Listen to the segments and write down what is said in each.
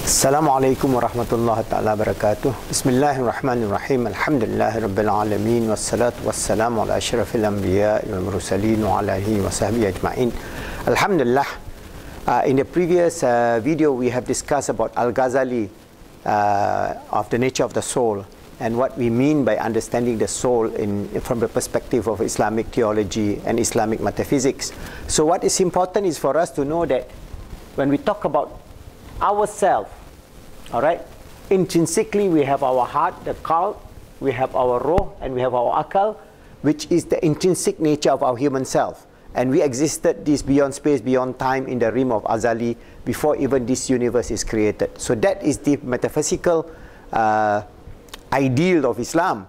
Assalamualaikum warahmatullahi ta'ala wabarakatuh. Bismillahirrahmanirrahim. Alhamdulillahi rabbil alamin. Wassalatu wassalamu ala asyrafil anbiya wal mursalin wa ala alihi wa sahbihi ajma'in. Alhamdulillah. In the previous video we have discussed about Al-Ghazali of the nature of the soul and what we mean by understanding the soul from the perspective of Islamic theology and Islamic metaphysics. So what is important is for us to know that when we talk about ourselves, all right, intrinsically we have our heart, the qalb, we have our ruh, and we have our akal, which is the intrinsic nature of our human self. And we existed this beyond space, beyond time in the realm of Azali before even this universe is created. So that is the metaphysical ideal of Islam.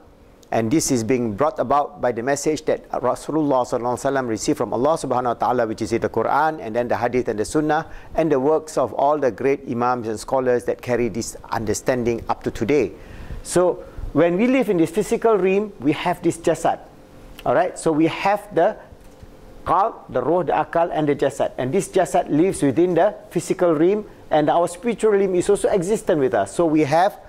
And this is being brought about by the message that Rasulullah SAW received from Allah subhanahu wa ta'ala, which is in the Quran, and then the Hadith and the Sunnah, and the works of all the great Imams and scholars that carry this understanding up to today. So when we live in this physical realm, we have this jasad. Alright, so we have the qalb, the ruh, the akal, and the jasad. And this jasad lives within the physical realm, and our spiritual realm is also existent with us. So we have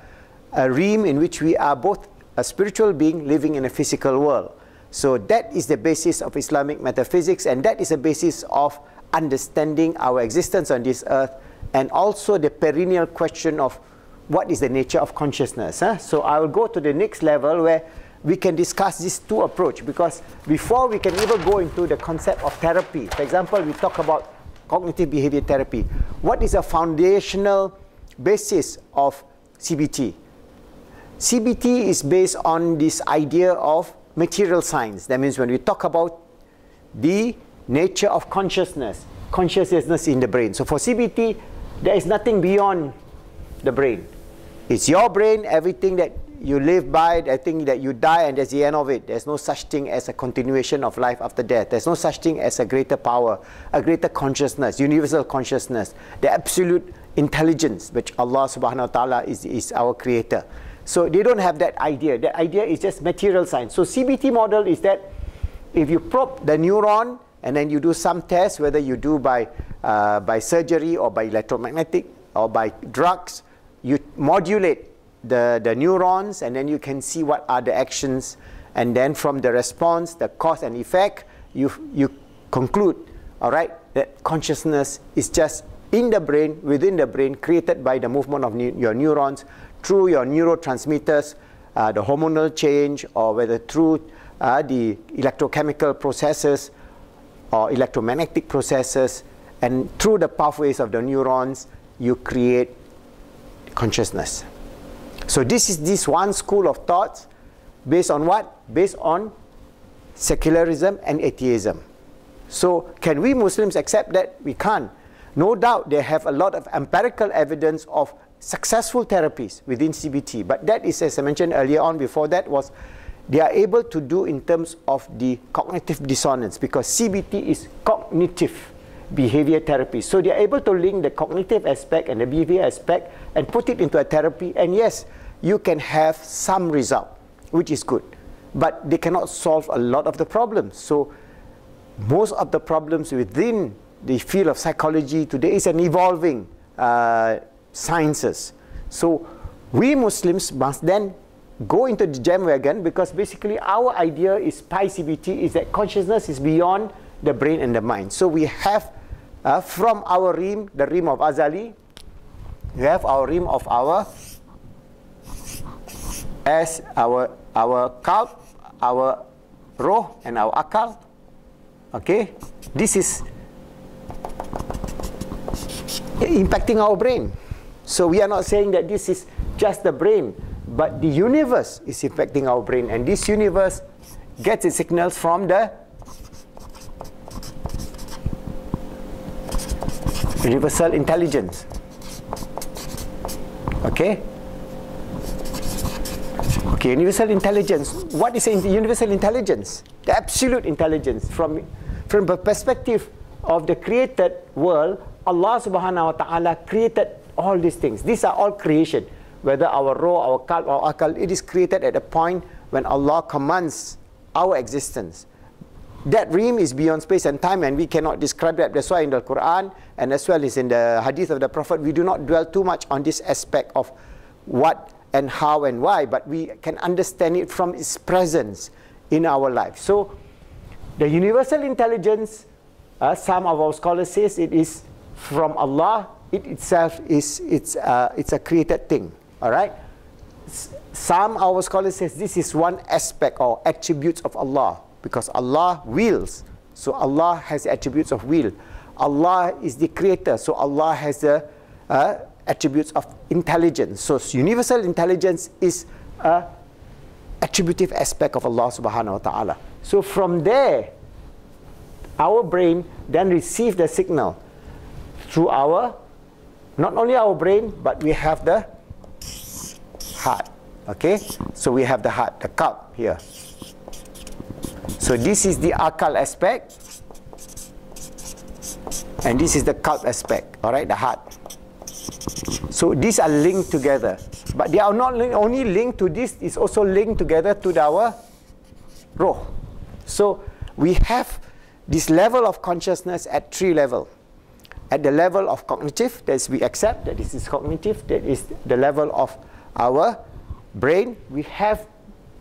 a realm in which we are both a spiritual being living in a physical world. So that is the basis of Islamic metaphysics, and that is the basis of understanding our existence on this earth, and also the perennial question of what is the nature of consciousness. So I will go to the next level where we can discuss these two approaches, because before we can even go into the concept of therapy, for example, we talk about cognitive behavior therapy. What is a foundational basis of CBT? CBT is based on this idea of material science. That means when we talk about the nature of consciousness in the brain. So for CBT, there is nothing beyond the brain. It's your brain, everything that you live by, I think that you die and that's the end of it. There's no such thing as a continuation of life after death. There's no such thing as a greater power, a greater consciousness, universal consciousness, the absolute intelligence, which Allah subhanahu wa ta'ala is our creator. So they don't have that idea. That idea is just material science. So CBT model is that if you probe the neuron and then you do some tests, whether you do by surgery or by electromagnetic or by drugs, you modulate the neurons, and then you can see what are the actions, and then from the response, the cause and effect, you conclude, all right, that consciousness is just in the brain, within the brain, created by the movement of your neurons, through your neurotransmitters, the hormonal change, or whether through the electrochemical processes or electromagnetic processes, and through the pathways of the neurons, you create consciousness. So this is this one school of thoughts based on what? Based on secularism and atheism. So can we Muslims accept that? We can't. No doubt they have a lot of empirical evidence of successful therapies within CBT, but that is, as I mentioned earlier on, before that, was they are able to do in terms of the cognitive dissonance, because CBT is cognitive behavior therapy. So they are able to link the cognitive aspect and the behavior aspect and put it into a therapy, and yes, you can have some result, which is good, but they cannot solve a lot of the problems. So most of the problems within the field of psychology today is an evolving sciences. So we Muslims must then go into the jam wagon, because basically our idea is CBT is that consciousness is beyond the brain and the mind. So we have from our realm, the realm of Azali, we have our realm of our qalb, our ruh, and our akal. Okay, this is impacting our brain. So we are not saying that this is just the brain, but the universe is affecting our brain, and this universe gets its signals from the universal intelligence. Okay? Okay, universal intelligence. What is universal intelligence? The absolute intelligence. From the perspective of the created world, Allah subhanahu wa ta'ala created all these things. These are all creation. Whether our ruh, our qalb, our akal, it is created at a point when Allah commands our existence. that realm is beyond space and time, and we cannot describe that. That's why in the Quran and as well as in the hadith of the Prophet, we do not dwell too much on this aspect of what and how and why, but we can understand it from its presence in our life. So the universal intelligence, some of our scholars says it is from Allah. It itself is it's a created thing. All right. Some of our scholars says this is one aspect or attributes of Allah, because Allah wills, so Allah has attributes of will. Allah is the creator, so Allah has the attributes of intelligence. So universal intelligence is a attributive aspect of Allah subhanahu wa ta'ala. So from there, our brain then receives the signal through not only our brain, but we have the heart. Okay, so we have the heart, the qalb here. So this is the akal aspect, and this is the qalb aspect. All right, the heart. So these are linked together, but they are not only linked to this, it's also linked together to our ruh. So we have this level of consciousness at 3 levels. At the level of cognitive, that is, we accept that this is cognitive, that is the level of our brain. We have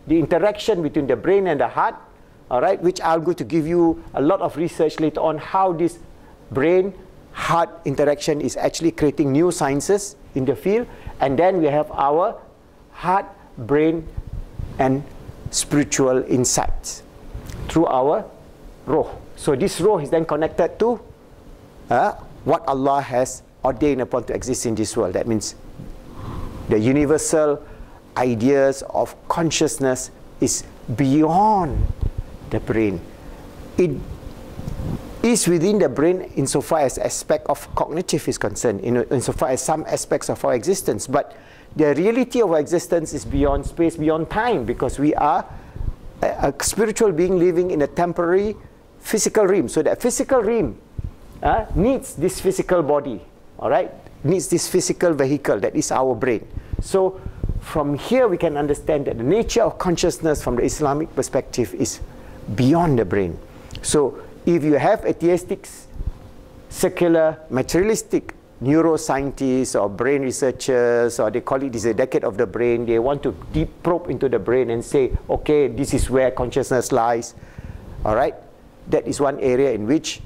the interaction between the brain and the heart, all right, which I'm going to give you a lot of research later on how this brain-heart interaction is actually creating new sciences in the field. And then we have our heart, brain, and spiritual insights through our ruh. So this ruh is then connected to what Allah has ordained upon to exist in this world. That means the universal ideas of consciousness is beyond the brain. It is within the brain insofar as aspect of cognitive is concerned, insofar as some aspects of our existence. But the reality of our existence is beyond space, beyond time, because we are a spiritual being living in a temporary physical realm. So that physical realm needs this physical body, all right? Needs this physical vehicle, that is our brain. So from here we can understand that the nature of consciousness from the Islamic perspective is beyond the brain. So if you have atheistic, secular, materialistic neuroscientists or brain researchers, or they call it this is a decade of the brain, they want to deep probe into the brain and say, okay, this is where consciousness lies, all right? That is one area in which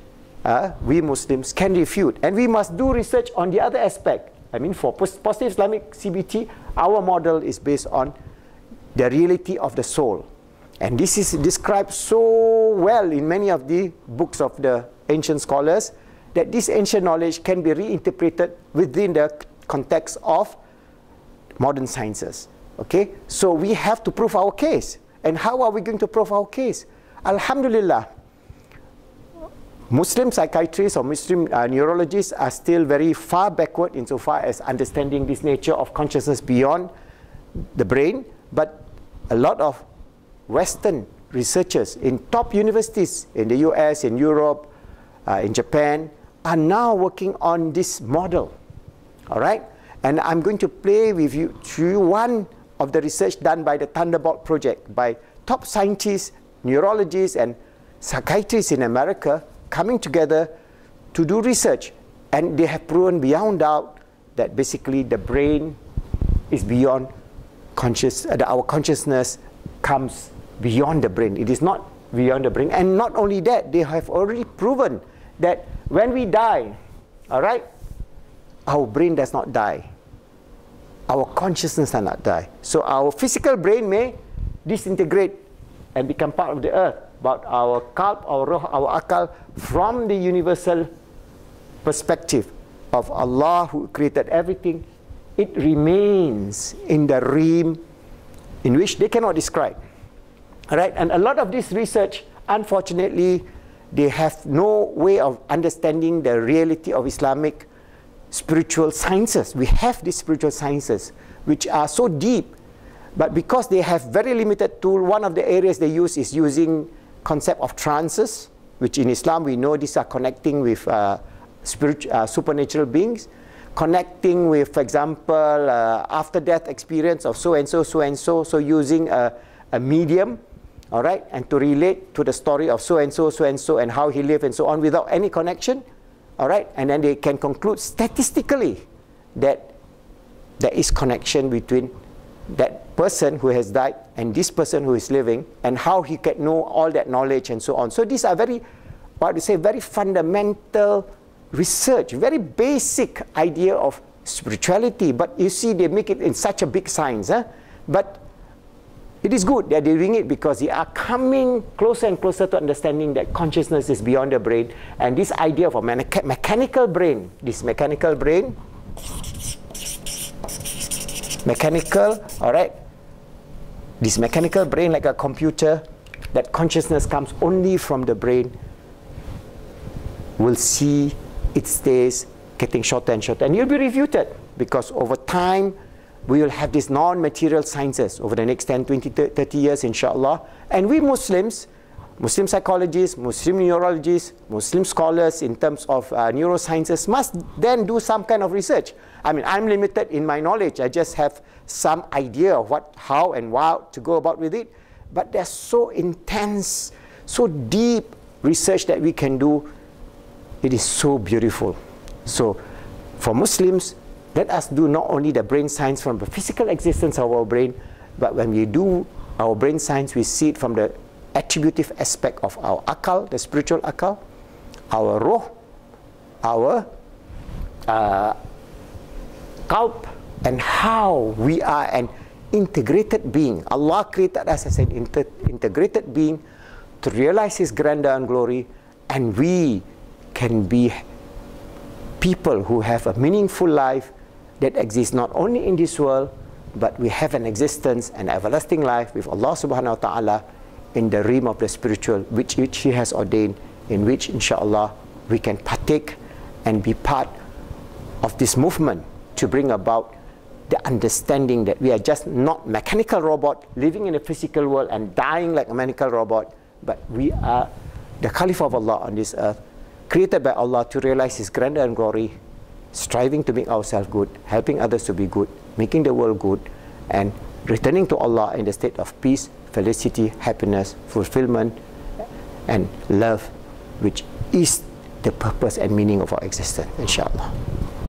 we Muslims can refute, and we must do research on the other aspect. I mean, for positive Islamic CBT, our model is based on the reality of the soul, and this is described so well in many of the books of the ancient scholars, that this ancient knowledge can be reinterpreted within the context of modern sciences. Okay, so we have to prove our case. And how are we going to prove our case? Alhamdulillah, Muslim psychiatrists or Muslim neurologists are still very far backward insofar as understanding this nature of consciousness beyond the brain, but a lot of Western researchers in top universities in the US, in Europe, in Japan, are now working on this model, all right? And I'm going to play with you through one of the research done by the Thunderbolt Project by top scientists, neurologists, and psychiatrists in America coming together to do research, and they have proven beyond doubt that basically the brain is beyond our consciousness comes beyond the brain. It is not beyond the brain. And not only that, they have already proven that when we die, all right, our brain does not die. Our consciousness does not die. So our physical brain may disintegrate and become part of the earth, but our qalb, our ruh, our akal, from the universal perspective of Allah who created everything, it remains in the realm in which they cannot describe. All right? And a lot of this research, unfortunately, they have no way of understanding the reality of Islamic spiritual sciences. We have these spiritual sciences which are so deep, but because they have very limited tool, one of the areas they use is using concept of trances, which in Islam we know these are connecting with supernatural beings, connecting with, for example, after death experience of so and so, so and so, so using a medium, all right, and to relate to the story of so and so, and how he lived and so on without any connection, all right, and then they can conclude statistically that there is connection between that person who has died and this person who is living, and how he can know all that knowledge and so on. So these are very, what to say, very fundamental research, very basic idea of spirituality, but you see they make it in such a big science. But it is good that they're doing it because they are coming closer and closer to understanding that consciousness is beyond the brain, and this idea of a mechanical brain, all right, this mechanical brain like a computer, that consciousness comes only from the brain, will see its days getting shorter and shorter, and you'll be refuted because over time we will have these non-material sciences over the next 10, 20, 30 years, inshallah. And we Muslims, Muslim psychologists, Muslim neurologists, Muslim scholars in terms of neurosciences must then do some kind of research. I mean, I'm limited in my knowledge. I just have some idea of what, how and how to go about with it. But there's so intense, so deep research that we can do. It is so beautiful. So for Muslims, let us do not only the brain science from the physical existence of our brain, but when we do our brain science, we see it from the attributive aspect of our akal, the spiritual akal, our roh, our qalb, and how we are an integrated being. Allah created us as an integrated being to realize His grandeur and glory, and we can be people who have a meaningful life that exists not only in this world, but we have an existence, an everlasting life with Allah subhanahu wa ta'ala in the realm of the spiritual, which He has ordained, in which inshallah we can partake and be part of this movement to bring about the understanding that we are just not mechanical robot living in a physical world and dying like a mechanical robot, but we are the Caliph of Allah on this earth, created by Allah to realize His grandeur and glory, striving to make ourselves good, helping others to be good, making the world good, and returning to Allah in the state of peace, felicity, happiness, fulfillment, and love, which is the purpose and meaning of our existence, inshallah.